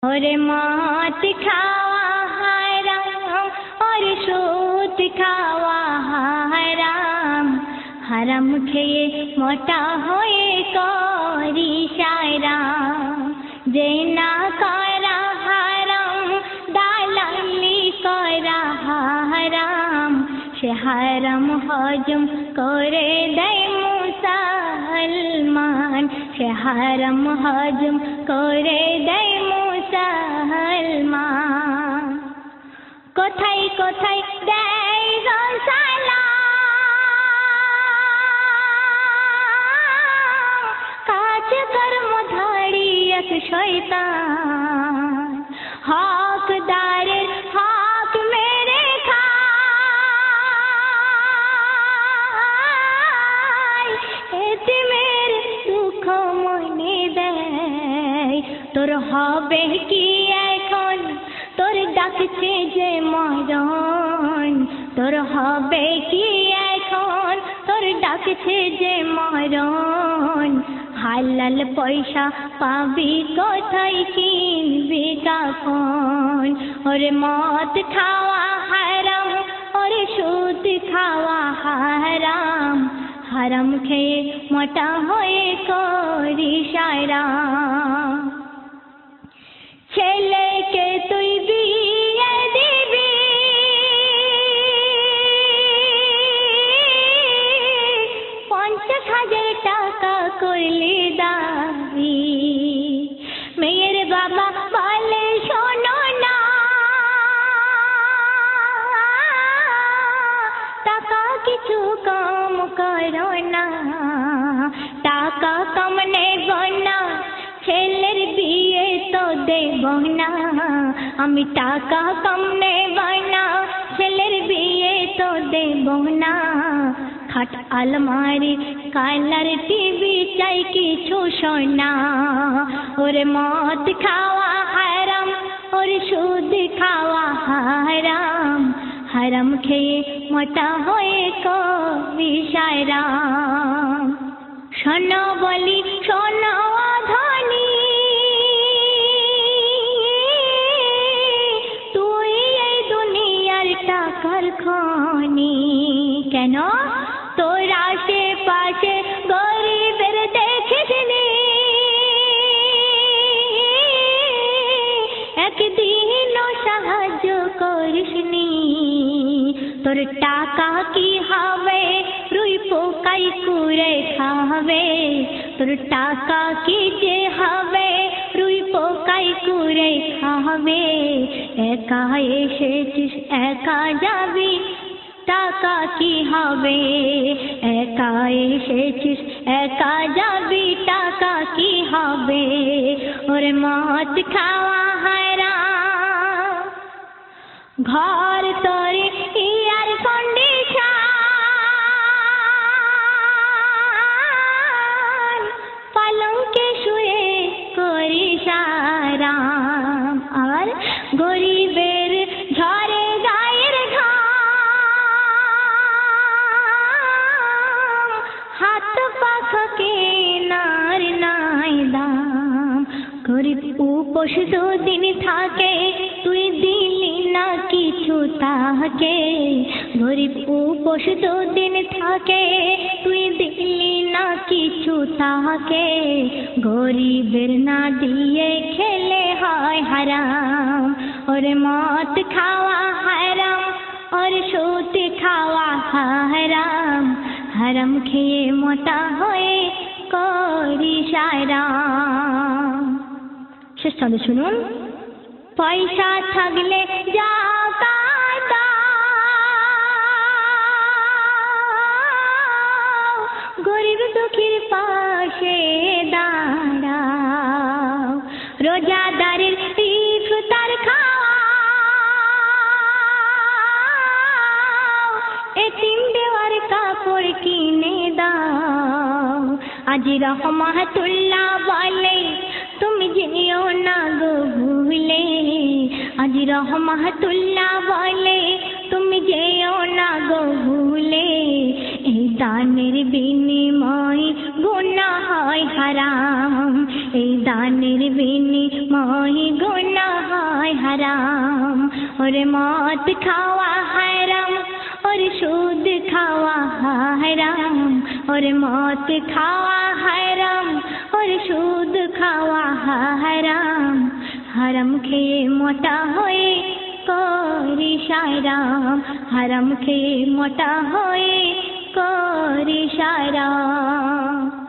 और मौत खावा हराम और सूद खावा हराम हराम खेये मोटा होए करी शायराम जे ना करा हराम दालाली करा हराम से हराम हजम करे दे मुसलमान से हराम हजम करे दे मुसलमान कोथाय कोथाय देय गो सालाम काज कर्म धड़ी एक शैतान हकदारेर हक मेरे खाय एतिमेर दुख मने देय तोर हबे कि এখন তোর ডাকছে যে মরণ তোর হবে কি এখন তোর ডাকছে যে মরণ হালাল পয়সা পাবি কোথায় কিনবি কাফন ওরে মদ খাওয়া হারাম ওরে সুদ খাওয়া হারাম হারাম খেয়ে মোটা হয়ে করি শায়রাম ছেলেকে তুই বিয়ে দিবি ৳৫০,০০০ করলি দাবি মেয়ের বাবা বলে শোনো না টাকা কিছু কম করো না টাকা কম নেব না ছেলের বিয়ে তো দেব না আমি টাকা কম নেব না ছেলের বিয়ে তো দেব না খাট আলমারি কালার টিভি চাই কিছু সোনা ওরে মদ খাওয়া হারাম ওরে সুদ খাওয়া হারাম হারাম খেয়ে মোটা হয়ে করি শায়রাম শোনো বলি শোনো ধনী তুই এই দুনিয়ার টাকার খনি কেন তোর আশেপাশে গরিবের দেখিসনি একদিনও সাহায্য করিসনি তোর টাকা কি হবে রুই পোকাই কুড়ে খাবে তোর টাকা কি যে হবে রুই পোকাই কুড়ে খাবে একা এসেছিস একা যাবি টাকা কি হবে একা এসেছিস একা যাবি টাকা কি হবে ওরে মদ খাওয়া হারাম ঘর তোর এয়ার কন্ডিশন পালঙ্কে শুয়ে করিস আরাম আর গরিবের ঝরে গায়ের ঘাম হাত পাখকে নার নাই দাম গরিব উপোস দুদিন থাকে তুই দিলি না কিছু তাকে গরিব উপোস দুদিন থাকে তুই দিলি না কিছু তাকে গরিবের না দিয়ে খেলে হয় হারাম ওরে মদ খাওয়া হারাম और সুদ খাওয়া হারাম হারাম খেয়ে মোটা হয়ে করি শায়রাম শেষ ছন্দ শুনুন পয়সা থাকলে যাকাত দাও গরিব দুঃখীর পাশে দাঁড়াও রোজাদারের ইফতার খাওয়াও এতিম দেওয়ার কাপড় কিনে দাও আজি রহমাতুল্লাহ বলে তুমি যেও না গো ভুলে আজি রহমাতুল্লাহ বলে তুমি যেও না গো ভুলে এই দানের বিনিময়ে গুনাহ হয় হারাম, এই দানের বিনিময়ে গুনাহ হয় হারাম। ওরে মদ খাওয়া হারাম, ওরে সুদ খাওয়া হারাম, ওরে মদ খাওয়া হারাম, ওরে সুদ খাওয়া হারাম। হারাম খেয়ে মোটা হয়ে করি সারাম, হারাম খেয়ে মোটা হয়ে করি সারাম।